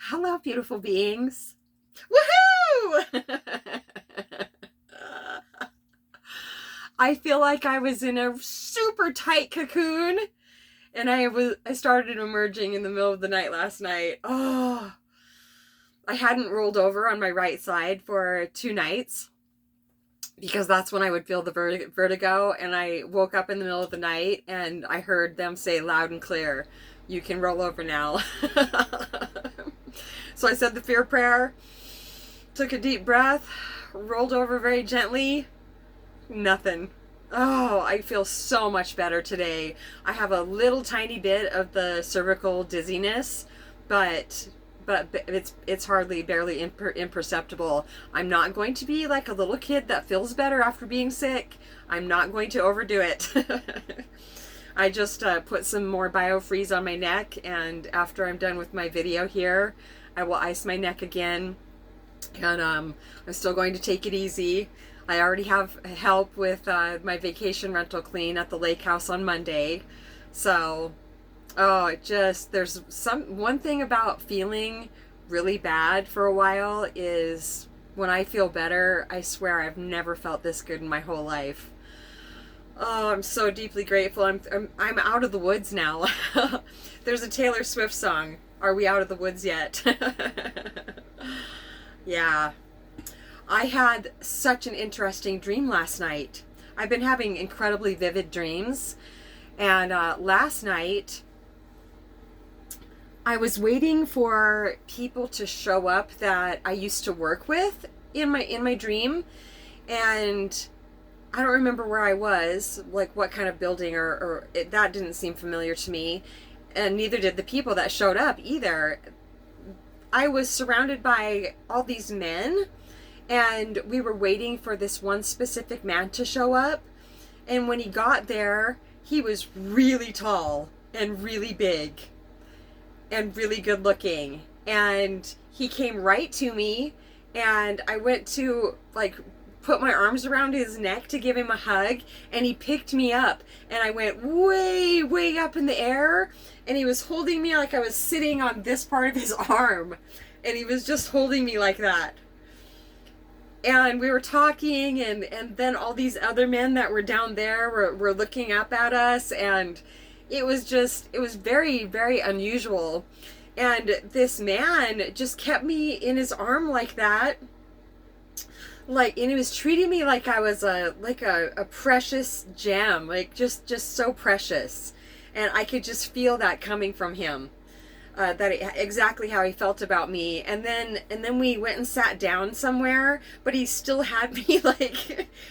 Hello, beautiful beings. Woohoo! I feel like I was in a super tight cocoon and I started emerging in the middle of the night last night. Oh, I hadn't rolled over on my right side for 2 nights because that's when I would feel the vertigo, and I woke up in the middle of the night and I heard them say loud and clear, "You can roll over now." So I said the fear prayer, took a deep breath, rolled over very gently. Nothing. Oh, I feel so much better today. I have a little tiny bit of the cervical dizziness, but it's hardly barely imperceptible. I'm not going to be like a little kid that feels better after being sick. I'm not going to overdo it. I just put some more BioFreeze on my neck, and after I'm done with my video here, I will ice my neck again. And I'm still going to take it easy. I already have help with my vacation rental clean at the lake house on Monday. So, there's one thing about feeling really bad for a while is when I feel better, I swear I've never felt this good in my whole life. Oh, I'm so deeply grateful. I'm out of the woods now. There's a Taylor Swift song, "Are We Out of the Woods Yet?" Yeah. I had such an interesting dream last night. I've been having incredibly vivid dreams. And last night, I was waiting for people to show up that I used to work with in my dream. And I don't remember where I was, like what kind of building, that didn't seem familiar to me. And neither did the people that showed up either. I was surrounded by all these men, and we were waiting for this one specific man to show up. And when he got there, he was really tall and really big and really good looking. And he came right to me, and I went to put my arms around his neck to give him a hug, and he picked me up, and I went way, way up in the air, and he was holding me like I was sitting on this part of his arm, and he was just holding me like that. And we were talking, and then all these other men that were down there were looking up at us, and it was very, very unusual. And this man just kept me in his arm like that. And he was treating me like I was a precious gem, just so precious. And I could just feel that coming from him, exactly how he felt about me. And then we went and sat down somewhere, but he still had me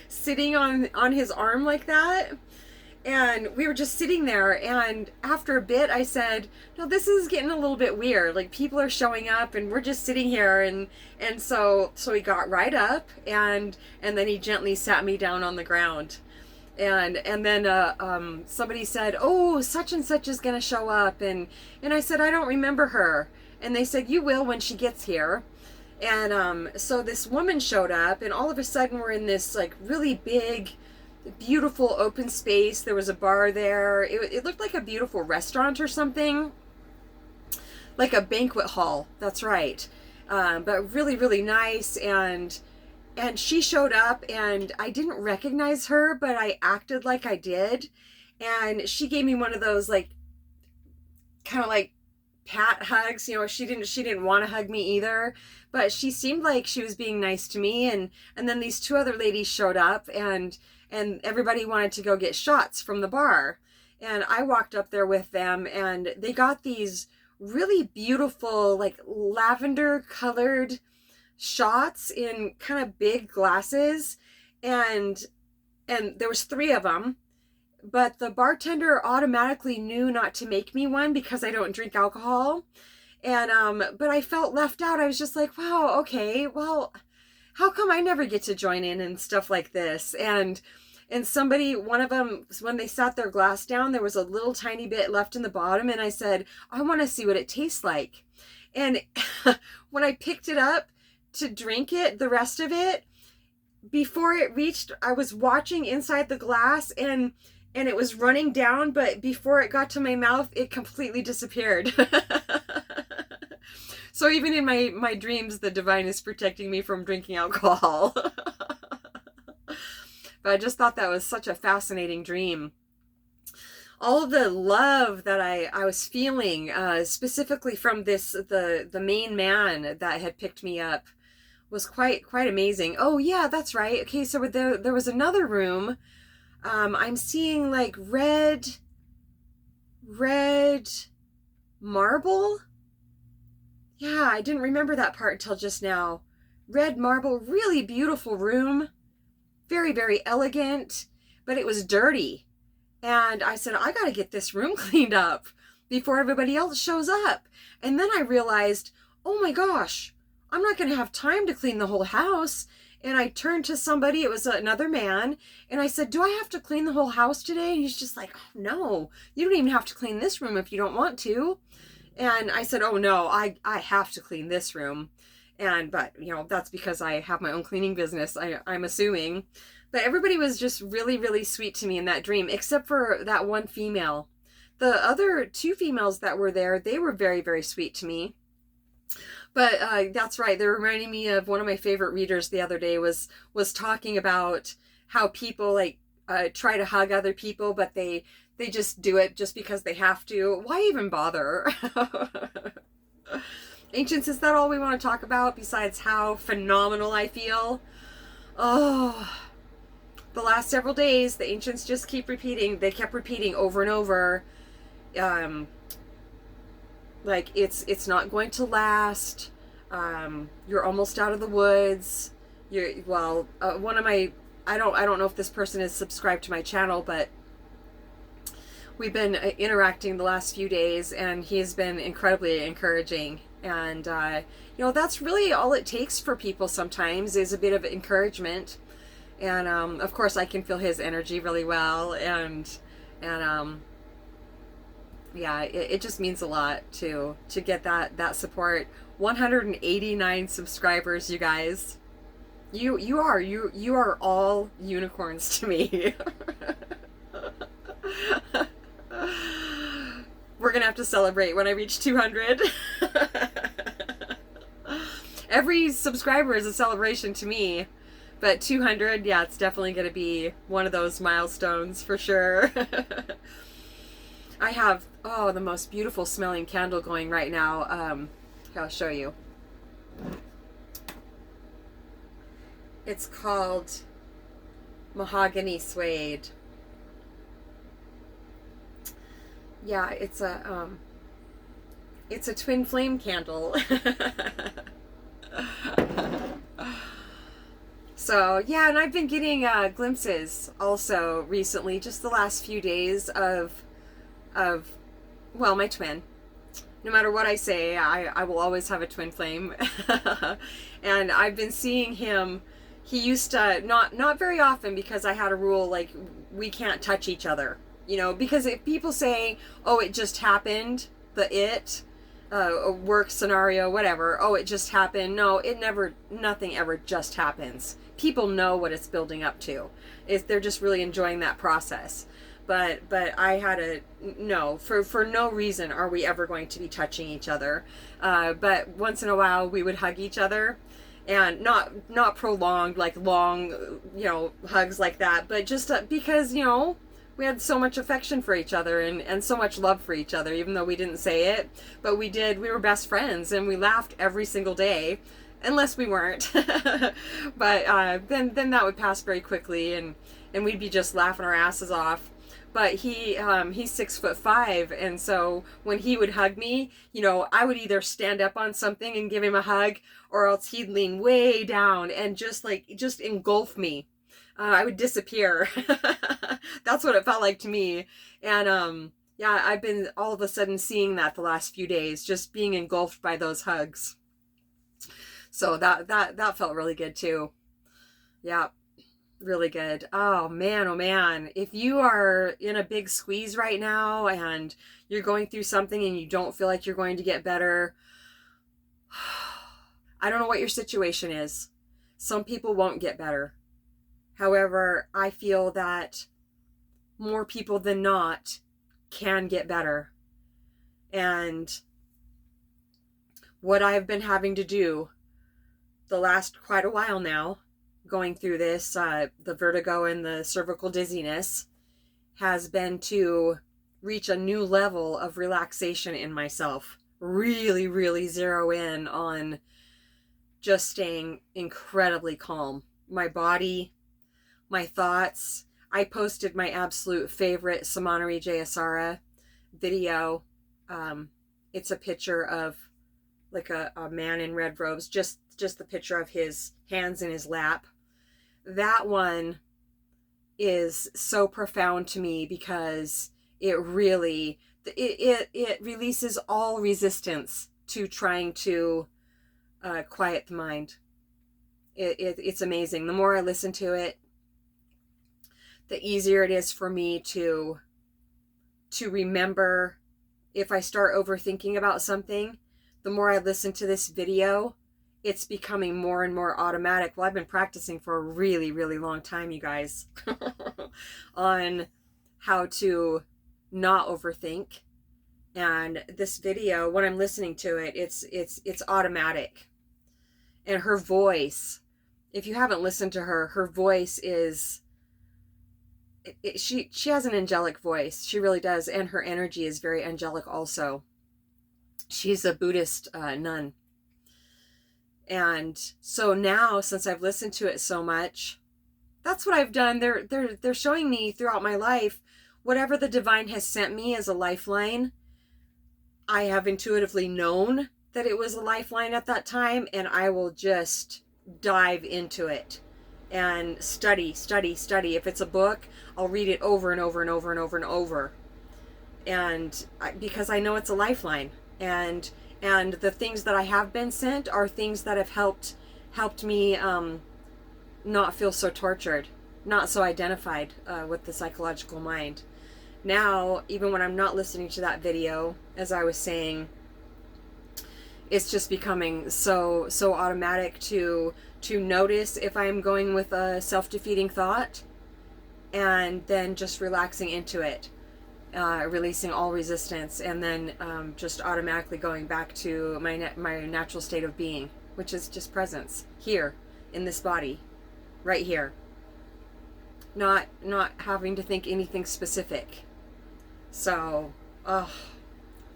sitting on his arm like that. And we were just sitting there, and after a bit I said, "No, this is getting a little bit weird. Like, people are showing up and we're just sitting here." And so he got right up, and then he gently sat me down on the ground. And then somebody said, "Oh, such and such is gonna show up," and I said, "I don't remember her." And they said, "You will when she gets here." And so this woman showed up, and all of a sudden we're in this really big, beautiful open space. There was a bar there. It looked like a beautiful restaurant or something, like a banquet hall. That's right. But really, really nice. And she showed up, and I didn't recognize her, but I acted like I did. And she gave me one of those kind of pat hugs. She didn't want to hug me either, but she seemed like she was being nice to me. And then these two other ladies showed up, and everybody wanted to go get shots from the bar. And I walked up there with them, and they got these really beautiful, lavender colored shots in kind of big glasses. And there was 3 of them, but the bartender automatically knew not to make me one because I don't drink alcohol. And but I felt left out. I was just like, wow, okay, well, how come I never get to join in and stuff like this? And one of them, when they sat their glass down, there was a little tiny bit left in the bottom, and I said, "I want to see what it tastes like." And when I picked it up to drink it, the rest of it, before it reached, I was watching inside the glass, and it was running down, but before it got to my mouth, it completely disappeared. So even in my dreams, the divine is protecting me from drinking alcohol. But I just thought that was such a fascinating dream. All of the love that I was feeling, specifically from the main man that had picked me up, was quite amazing. Oh yeah, that's right. Okay, so there was another room. I'm seeing like red marble. Yeah, I didn't remember that part until just now. Red marble, really beautiful room. Very elegant, but it was dirty. And I said, I got to get this room cleaned up before everybody else shows up. And then I realized, oh my gosh, I'm not going to have time to clean the whole house. And I turned to somebody, it was another man, and I said, do I have to clean the whole house today? And he's just like, oh no, you don't even have to clean this room if you don't want to. And I said, oh no, I have to clean this room. But you know, that's because I have my own cleaning business, I'm assuming. But everybody was just really sweet to me in that dream, except for that one female. The other two females that were there, they were very sweet to me. But that's right, they're reminding me of one of my favorite readers the other day was talking about how people like try to hug other people, but they just do it just because they have to. Why even bother? Ancients, is that all we want to talk about besides how phenomenal I feel? Oh, the last several days, the ancients just keep repeating. They kept repeating over and over, like it's not going to last. You're almost out of the woods. One of my, I don't know if this person is subscribed to my channel, but we've been interacting the last few days, and he's been incredibly encouraging. And you know, that's really all it takes for people sometimes, is a bit of encouragement. And of course I can feel his energy really well, and yeah, it just means a lot to get that support. 189 subscribers, you guys. You are all unicorns to me. We're gonna have to celebrate when I reach 200. Every subscriber is a celebration to me, but 200, yeah, it's definitely gonna be one of those milestones for sure. I have, oh, the most beautiful smelling candle going right now. I'll show you. It's called Mahogany Suede. Yeah, it's a twin flame candle. So yeah, and I've been getting glimpses also recently, just the last few days of well, my twin. No matter what I say, I will always have a twin flame. And I've been seeing him. He used to, not very often, because I had a rule like we can't touch each other. You know, because if people say, oh, it just happened, a work scenario, whatever, oh, it just happened. No, nothing ever just happens. People know what it's building up to. They're just really enjoying that process. But I had no, for no reason are we ever going to be touching each other. But once in a while we would hug each other, and not prolonged, like long, you know, hugs like that, but just because, you know, we had so much affection for each other and so much love for each other, even though we didn't say it, but we were best friends, and we laughed every single day, unless we weren't. But then that would pass very quickly, and we'd be just laughing our asses off. But he's 6'5", and so when he would hug me, you know, I would either stand up on something and give him a hug, or else he'd lean way down and just engulf me. I would disappear. That's what it felt like to me. And yeah, I've been all of a sudden seeing that the last few days, just being engulfed by those hugs. So that felt really good too. Yeah. Really good. Oh man, if you are in a big squeeze right now and you're going through something and you don't feel like you're going to get better, I don't know what your situation is. Some people won't get better. However, I feel that more people than not can get better. And what I've been having to do the last quite a while now, going through this, the vertigo and the cervical dizziness, has been to reach a new level of relaxation in myself. Really, really zero in on just staying incredibly calm. My body, my thoughts. I posted my absolute favorite Samanari Jayasara video. It's a picture of like a man in red robes, just the picture of his hands in his lap. That one is so profound to me because it really it releases all resistance to trying to quiet the mind. It's amazing. The more I listen to it, the easier it is for me to remember. If I start overthinking about something, the more I listen to this video, it's becoming more and more automatic. Well, I've been practicing for a really, really long time, you guys, on how to not overthink. And this video, when I'm listening to it, it's automatic. And her voice, if you haven't listened to her, her voice is, she has an angelic voice. She really does. And her energy is very angelic also. She's a Buddhist nun. And so now, since I've listened to it so much, that's what I've done. They're showing me throughout my life, whatever the divine has sent me as a lifeline, I have intuitively known that it was a lifeline at that time, and I will just dive into it and study. If it's a book, I'll read it over and over and over and over and over. And because I know it's a lifeline, and the things that I have been sent are things that have helped me not feel so tortured, not so identified with the psychological mind. Now, even when I'm not listening to that video, as I was saying, it's just becoming so automatic to notice if I'm going with a self-defeating thought, and then just relaxing into it, releasing all resistance, and then just automatically going back to my natural state of being, which is just presence here in this body, right here. Not having to think anything specific. So,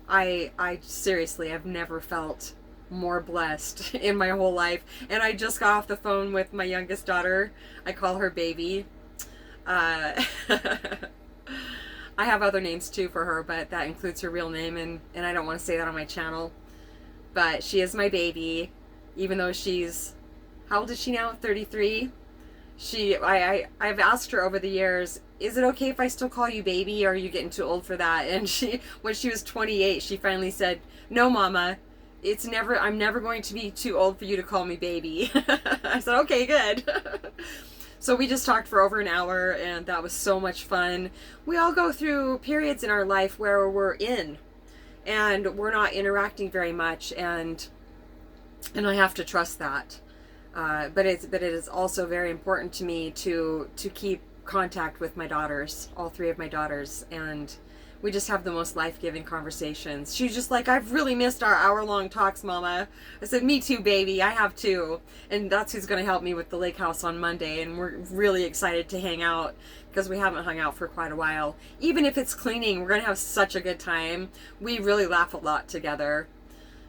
I seriously, I've never felt more blessed in my whole life. And I just got off the phone with my youngest daughter. I call her baby. I have other names too for her, but that includes her real name, and I don't want to say that on my channel. But she is my baby, even though she's, how old is she now? 33. I've asked her over the years, is it okay if I still call you baby, or are you getting too old for that? And when she was 28, she finally said, no, Mama, I'm never going to be too old for you to call me baby. I said, okay, good. So we just talked for over an hour, and that was so much fun. We all go through periods in our life where we're in, and we're not interacting very much, and I have to trust that. But it is also very important to me to keep contact with my daughters, all three of my daughters, and we just have the most life-giving conversations. She's just like, I've really missed our hour-long talks, Mama. I said, me too, baby. I have too. And that's who's going to help me with the lake house on Monday, and we're really excited to hang out because we haven't hung out for quite a while. Even if it's cleaning, we're going to have such a good time. We really laugh a lot together.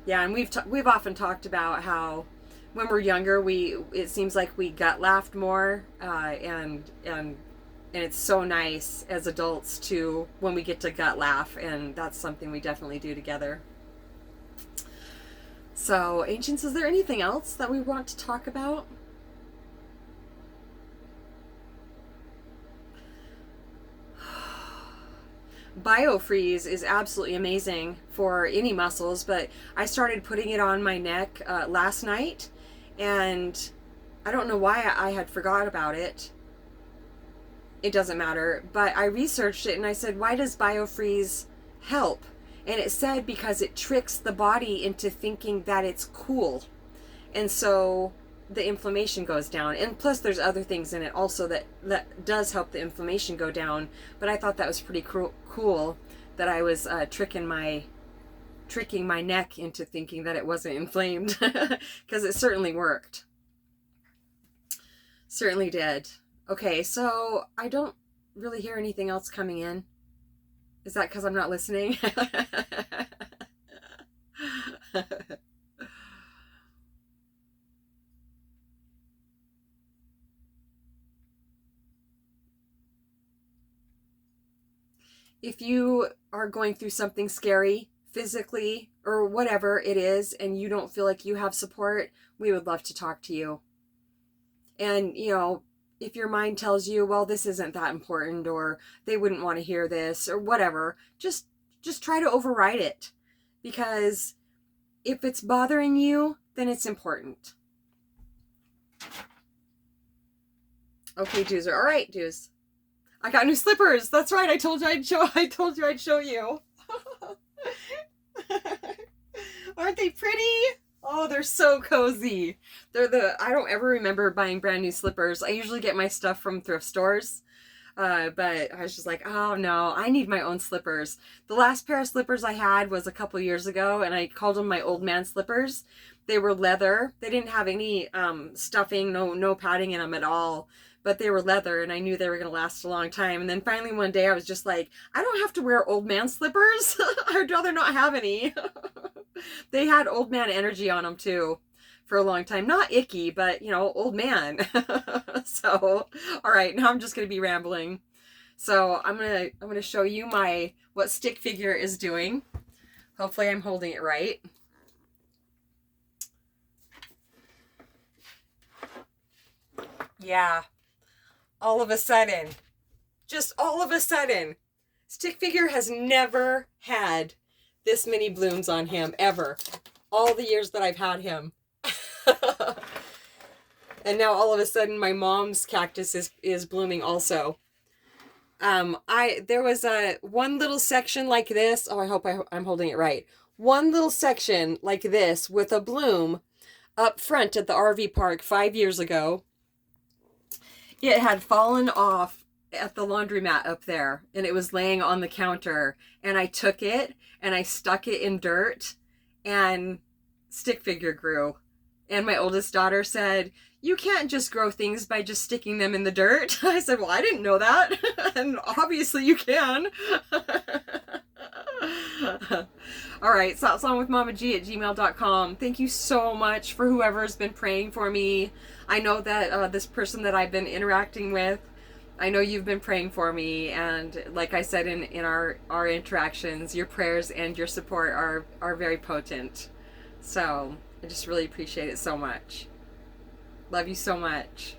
Yeah, and we've often talked about how when we're younger, it seems like we gut laughed more, and it's so nice as adults to when we get to gut laugh, and that's something we definitely do together. So, Ancients, is there anything else that we want to talk about? BioFreeze is absolutely amazing for any muscles, but I started putting it on my neck last night, and I don't know why I had forgot about it. It doesn't matter, but I researched it and I said, why does BioFreeze help? And it said because it tricks the body into thinking that it's cool, and so the inflammation goes down. And plus there's other things in it also that does help the inflammation go down, but I thought that was pretty cool that I was tricking tricking my neck into thinking that it wasn't inflamed, because it certainly worked. Certainly did. Okay, so I don't really hear anything else coming in. Is that because I'm not listening? If you are going through something scary, physically or whatever it is, and you don't feel like you have support, we would love to talk to you. And, you know, if your mind tells you, well, this isn't that important, or they wouldn't want to hear this, or whatever, just try to override it. Because if it's bothering you, then it's important. Okay, Doozer. All right, Dooz. I got new slippers. That's right. I told you I'd show you. Aren't they pretty? Oh, they're so cozy. I don't ever remember buying brand new slippers. I usually get my stuff from thrift stores. But I was just like, oh no, I need my own slippers. The last pair of slippers I had was a couple years ago, and I called them my old man slippers. They were leather. They didn't have any stuffing, no padding in them at all. But they were leather, and I knew they were going to last a long time. And then finally one day I was just like, I don't have to wear old man slippers. I'd rather not have any. They had old man energy on them too for a long time. Not icky, but, you know, old man. So, all right, now I'm just going to be rambling. So I'm going to show you what stick figure is doing. Hopefully I'm holding it right. Yeah. All of a sudden, just all of a sudden, stick figure has never had this many blooms on him, ever. All the years that I've had him. And now all of a sudden my mom's cactus is blooming also. There was one little section like this. Oh, I hope I'm holding it right. One little section like this with a bloom up front at the RV park 5 years ago. It had fallen off at the laundromat up there, and it was laying on the counter, and I took it and I stuck it in dirt, and stick figure grew. And my oldest daughter said, you can't just grow things by just sticking them in the dirt. I said, well, I didn't know that. And obviously you can. All right, saltsongwithmamag@gmail.com. Thank you so much for whoever's been praying for me. I know that this person that I've been interacting with, I know you've been praying for me, and like I said in our interactions, your prayers and your support are very potent. So I just really appreciate it so much. Love you so much.